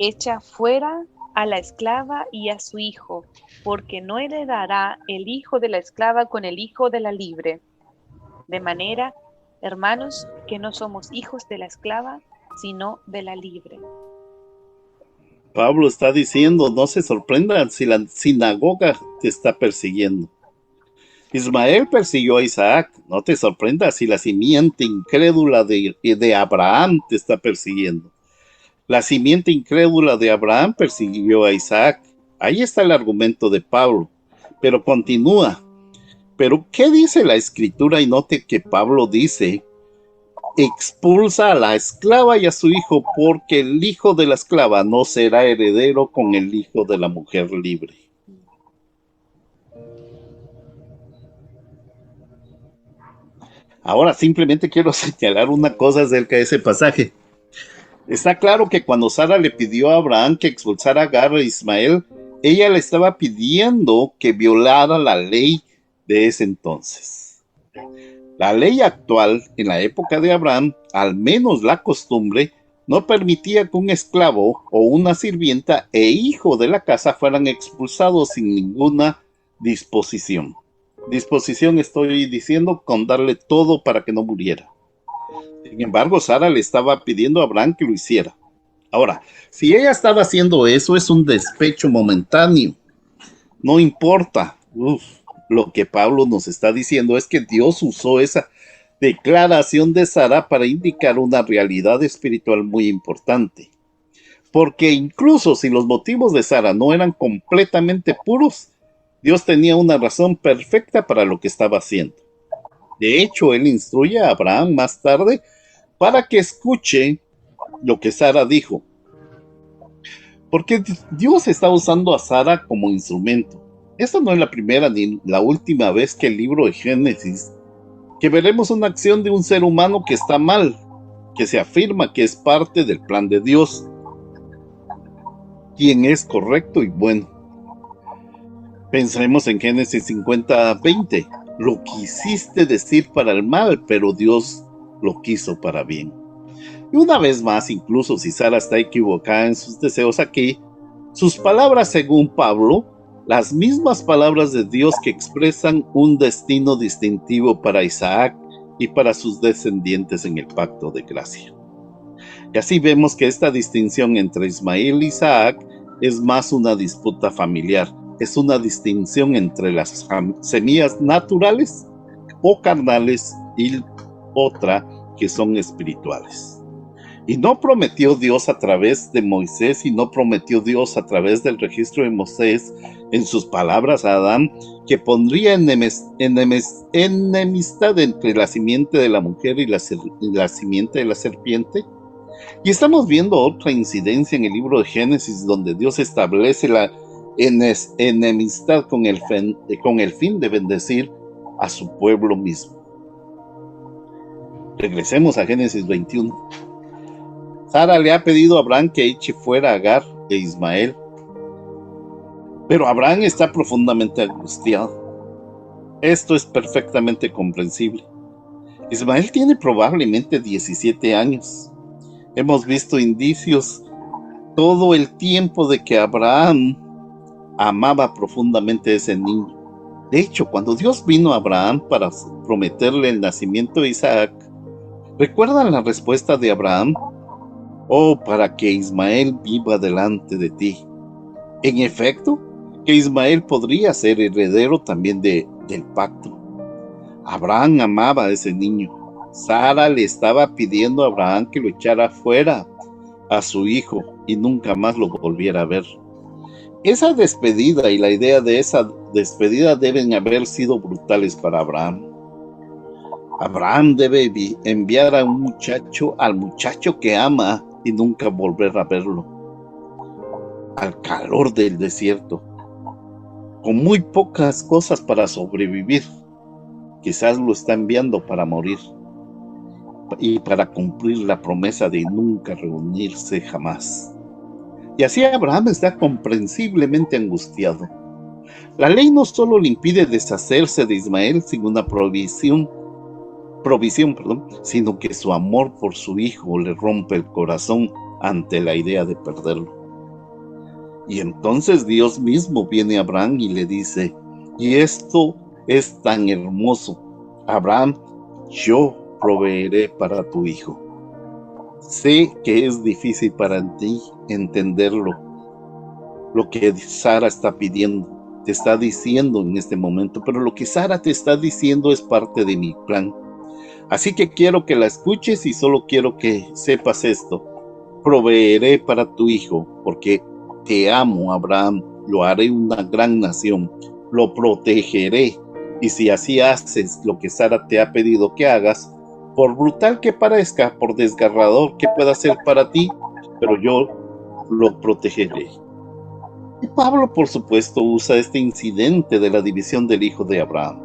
Echa fuera a la esclava y a su hijo, porque no heredará el hijo de la esclava con el hijo de la libre. De manera, hermanos, que no somos hijos de la esclava, sino de la libre. Pablo está diciendo: no se sorprendan si la sinagoga te está persiguiendo. Ismael persiguió a Isaac. No te sorprendas si la simiente incrédula de Abraham te está persiguiendo. La simiente incrédula de Abraham persiguió a Isaac. Ahí está el argumento de Pablo. Pero continúa. Pero ¿qué dice la Escritura? Y note que Pablo dice: expulsa a la esclava y a su hijo, porque el hijo de la esclava no será heredero con el hijo de la mujer libre. Ahora simplemente quiero señalar una cosa acerca de ese pasaje. Está claro que cuando Sara le pidió a Abraham que expulsara a Agar e Ismael, ella le estaba pidiendo que violara la ley de ese entonces. La ley actual, en la época de Abraham, al menos la costumbre, no permitía que un esclavo o una sirvienta e hijo de la casa fueran expulsados sin ninguna disposición. Disposición estoy diciendo con darle todo para que no muriera. Sin embargo, Sara le estaba pidiendo a Abraham que lo hiciera. Ahora, si ella estaba haciendo eso, es un despecho momentáneo. No importa. Lo que Pablo nos está diciendo es que Dios usó esa declaración de Sara para indicar una realidad espiritual muy importante. Porque incluso si los motivos de Sara no eran completamente puros, Dios tenía una razón perfecta para lo que estaba haciendo. De hecho, él instruye a Abraham más tarde para que escuche lo que Sara dijo. Porque Dios está usando a Sara como instrumento. Esta no es la primera ni la última vez que el libro de Génesis que veremos una acción de un ser humano que está mal, que se afirma que es parte del plan de Dios, quien es correcto y bueno. Pensemos en Génesis 50:20. Lo quisiste decir para el mal, pero Dios lo quiso para bien. Y una vez más, incluso si Sara está equivocada en sus deseos aquí, sus palabras, según Pablo, las mismas palabras de Dios que expresan un destino distintivo para Isaac y para sus descendientes en el pacto de gracia. Y así vemos que esta distinción entre Ismael e Isaac es más una disputa familiar, es una distinción entre las semillas naturales o carnales y otra que son espirituales. Y no prometió Dios a través de Moisés y no prometió Dios a través del registro de Moisés en sus palabras a Adán que pondría enemistad entre la simiente de la mujer y la simiente de la serpiente. Y estamos viendo otra incidencia en el libro de Génesis donde Dios establece la enemistad con el fin de bendecir a su pueblo mismo. Regresemos a Génesis 21. Sara le ha pedido a Abraham que eche fuera a Agar e Ismael. Pero Abraham está profundamente angustiado. Esto es perfectamente comprensible. Ismael tiene probablemente 17 años. Hemos visto indicios todo el tiempo de que Abraham amaba profundamente a ese niño. De hecho, cuando Dios vino a Abraham para prometerle el nacimiento de Isaac, ¿recuerdan la respuesta de Abraham? Oh, para que Ismael viva delante de ti. En efecto, que Ismael podría ser heredero también del pacto. Abraham amaba a ese niño. Sara le estaba pidiendo a Abraham que lo echara fuera a su hijo y nunca más lo volviera a ver. Esa despedida y la idea de esa despedida deben haber sido brutales para Abraham. Abraham debe enviar al muchacho que ama y nunca volver a verlo, al calor del desierto, con muy pocas cosas para sobrevivir. Quizás lo está enviando para morir y para cumplir la promesa de nunca reunirse jamás. Y así Abraham está comprensiblemente angustiado. La ley no solo le impide deshacerse de Ismael sin una provisión, sino que su amor por su hijo le rompe el corazón ante la idea de perderlo. Y entonces Dios mismo viene a Abraham y le dice, y esto es tan hermoso, Abraham, yo proveeré para tu hijo. Sé que es difícil para ti entenderlo, lo que Sara está pidiendo, te está diciendo en este momento, pero lo que Sara te está diciendo es parte de mi plan. Así que quiero que la escuches y solo quiero que sepas esto. Proveeré para tu hijo, porque te amo, Abraham. Lo haré una gran nación. Lo protegeré. Y si así haces lo que Sara te ha pedido que hagas, por brutal que parezca, por desgarrador que pueda ser para ti, pero yo lo protegeré. Y Pablo, por supuesto, usa este incidente de la división del hijo de Abraham,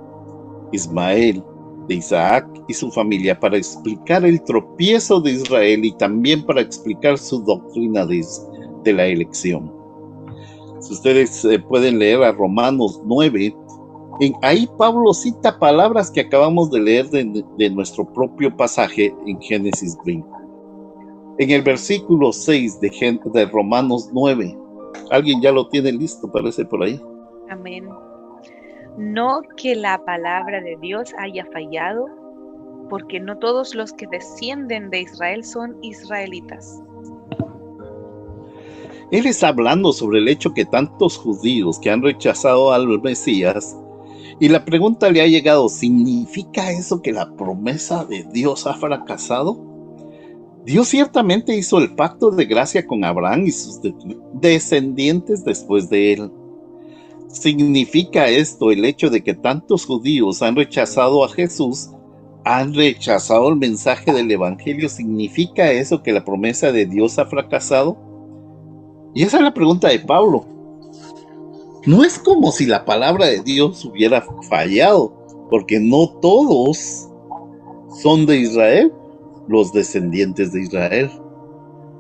Ismael, de Isaac y su familia para explicar el tropiezo de Israel y también para explicar su doctrina de la elección. Si ustedes pueden leer a Romanos 9, ahí Pablo cita palabras que acabamos de leer de nuestro propio pasaje en Génesis 20. En el versículo 6 de Romanos 9, ¿alguien ya lo tiene listo? Parece por ahí. Amén. No que la palabra de Dios haya fallado, porque no todos los que descienden de Israel son israelitas. Él está hablando sobre el hecho que tantos judíos que han rechazado al Mesías, y la pregunta le ha llegado, ¿significa eso que la promesa de Dios ha fracasado? Dios ciertamente hizo el pacto de gracia con Abraham y sus descendientes después de él. ¿Significa esto el hecho de que tantos judíos han rechazado a Jesús, han rechazado el mensaje del Evangelio? ¿Significa eso que la promesa de Dios ha fracasado? Y esa es la pregunta de Pablo. No es como si la palabra de Dios hubiera fallado, porque no todos son de Israel, los descendientes de Israel.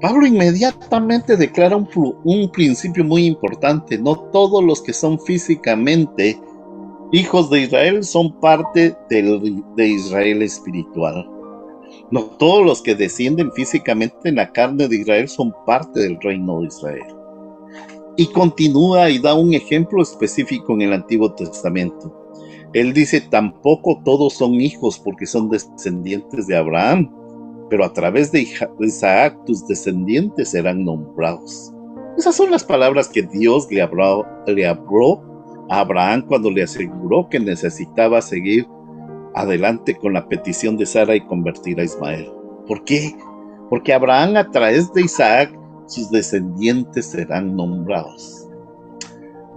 Pablo inmediatamente declara un principio muy importante. No todos los que son físicamente hijos de Israel son parte de Israel espiritual. No todos los que descienden físicamente en la carne de Israel son parte del reino de Israel. Y continúa y da un ejemplo específico en el Antiguo Testamento. Él dice, tampoco todos son hijos porque son descendientes de Abraham, pero a través de Isaac tus descendientes serán nombrados. Esas son las palabras que Dios le habló a Abraham cuando le aseguró que necesitaba seguir adelante con la petición de Sara y convertir a Ismael. ¿Por qué? Porque Abraham, a través de Isaac, sus descendientes serán nombrados.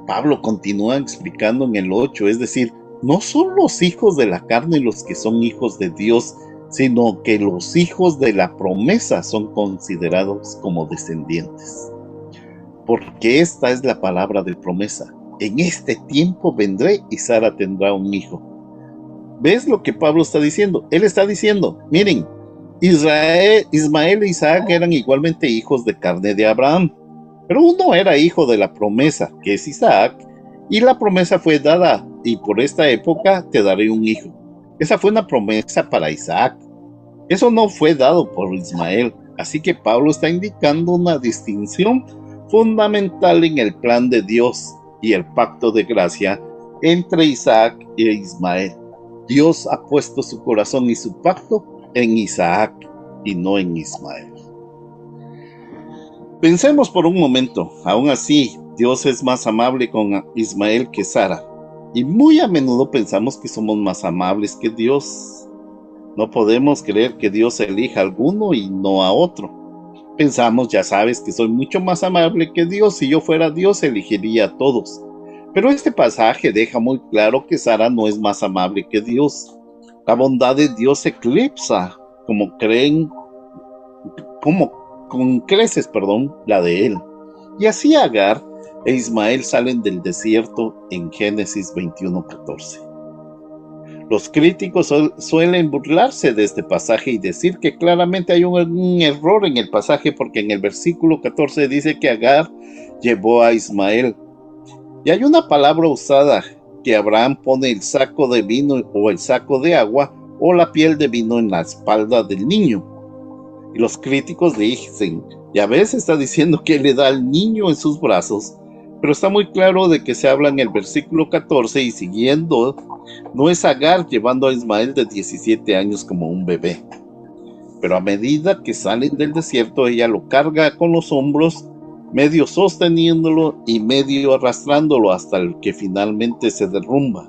Pablo continúa explicando en el 8, es decir, no son los hijos de la carne los que son hijos de Dios, sino que los hijos de la promesa son considerados como descendientes. Porque esta es la palabra de promesa. En este tiempo vendré y Sara tendrá un hijo. ¿Ves lo que Pablo está diciendo? Él está diciendo, miren, Ismael e Isaac eran igualmente hijos de carne de Abraham, pero uno era hijo de la promesa, que es Isaac, y la promesa fue dada, y por esta época te daré un hijo. Esa fue una promesa para Isaac. Eso no fue dado por Ismael. Así que Pablo está indicando una distinción fundamental en el plan de Dios y el pacto de gracia entre Isaac e Ismael. Dios ha puesto su corazón y su pacto en Isaac y no en Ismael. Pensemos por un momento, aún así, Dios es más amable con Ismael que Sara. Y muy a menudo pensamos que somos más amables que Dios. No podemos creer que Dios elija a alguno y no a otro. Pensamos, ya sabes, que soy mucho más amable que Dios. Si yo fuera Dios, elegiría a todos. Pero este pasaje deja muy claro que Sara no es más amable que Dios. La bondad de Dios eclipsa, con creces, la de él. Y así Agar e Ismael salen del desierto en Génesis 21:14. Los críticos suelen burlarse de este pasaje y decir que claramente hay un error en el pasaje, porque en el versículo 14 dice que Agar llevó a Ismael. Y hay una palabra usada, que Abraham pone el saco de vino o el saco de agua o la piel de vino en la espalda del niño. Y los críticos dicen, ya ves, está diciendo que le da al niño en sus brazos, pero está muy claro de que se habla en el versículo 14 y siguiendo, no es Agar llevando a Ismael de 17 años como un bebé. Pero a medida que salen del desierto, ella lo carga con los hombros, medio sosteniéndolo y medio arrastrándolo hasta el que finalmente se derrumba.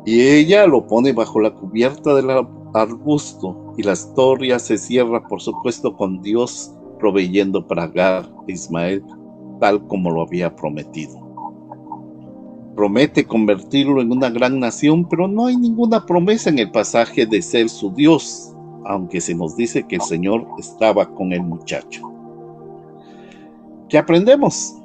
Y ella lo pone bajo la cubierta del arbusto, y la historia se cierra, por supuesto, con Dios proveyendo para Agar e Ismael, tal como lo había prometido. Promete convertirlo en una gran nación, pero no hay ninguna promesa en el pasaje de ser su Dios, aunque se nos dice que el Señor estaba con el muchacho. ¿Qué aprendemos?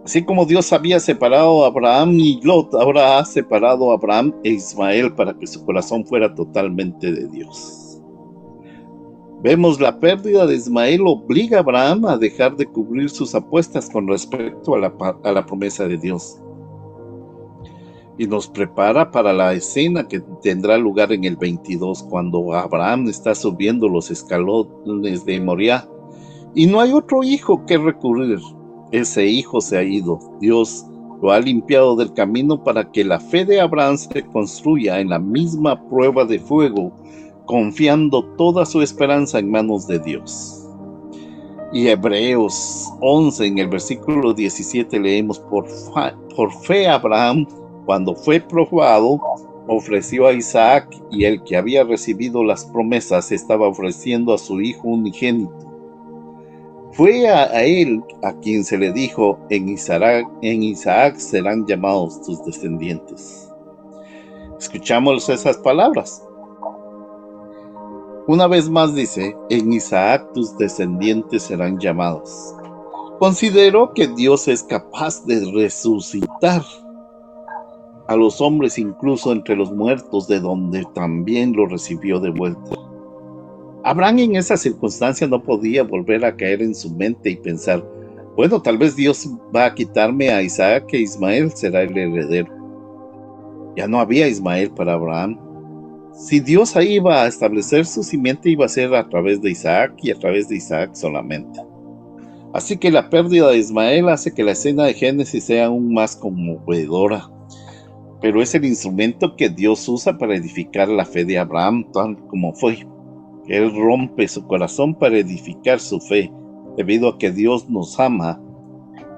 Así como Dios había separado a Abraham y Lot, ahora ha separado a Abraham e Ismael para que su corazón fuera totalmente de Dios. Vemos la pérdida de Ismael obliga a Abraham a dejar de cubrir sus apuestas con respecto a la promesa de Dios. Y nos prepara para la escena que tendrá lugar en el 22, cuando Abraham está subiendo los escalones de Moriah y no hay otro hijo que recurrir. Ese hijo se ha ido. Dios lo ha limpiado del camino para que la fe de Abraham se construya en la misma prueba de fuego, confiando toda su esperanza en manos de Dios. Y Hebreos 11, en el versículo 17, leemos: por fe Abraham, cuando fue probado, ofreció a Isaac, y el que había recibido las promesas estaba ofreciendo a su hijo unigénito. Fue a él a quien se le dijo: en Isaac serán llamados tus descendientes. Escuchamos esas palabras. Una vez más dice: en Isaac tus descendientes serán llamados. Considero que Dios es capaz de resucitar a los hombres incluso entre los muertos, de donde también lo recibió de vuelta. Abraham en esa circunstancia no podía volver a caer en su mente y pensar: bueno, tal vez Dios va a quitarme a Isaac e Ismael será el heredero. Ya no había Ismael para Abraham. Si Dios ahí iba a establecer su simiente, iba a ser a través de Isaac y a través de Isaac solamente. Así que la pérdida de Ismael hace que la escena de Génesis sea aún más conmovedora. Pero es el instrumento que Dios usa para edificar la fe de Abraham, tal como fue. Él rompe su corazón para edificar su fe, debido a que Dios nos ama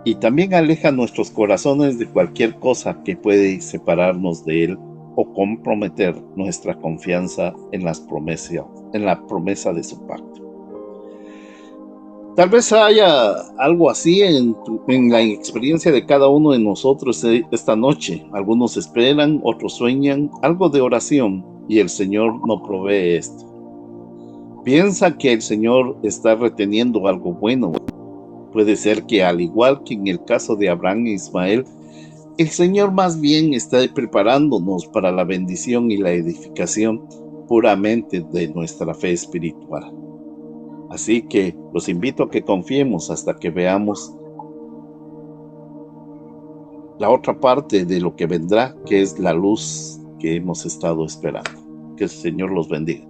y también aleja nuestros corazones de cualquier cosa que puede separarnos de Él o comprometer nuestra confianza en la promesa de su pacto. Tal vez haya algo así en la experiencia de cada uno de nosotros esta noche. Algunos esperan, otros sueñan, algo de oración, y el Señor no provee esto. Piensa que el Señor está reteniendo algo bueno. Puede ser que, al igual que en el caso de Abraham e Ismael, el Señor más bien está preparándonos para la bendición y la edificación puramente de nuestra fe espiritual. Así que los invito a que confiemos hasta que veamos la otra parte de lo que vendrá, que es la luz que hemos estado esperando. Que el Señor los bendiga.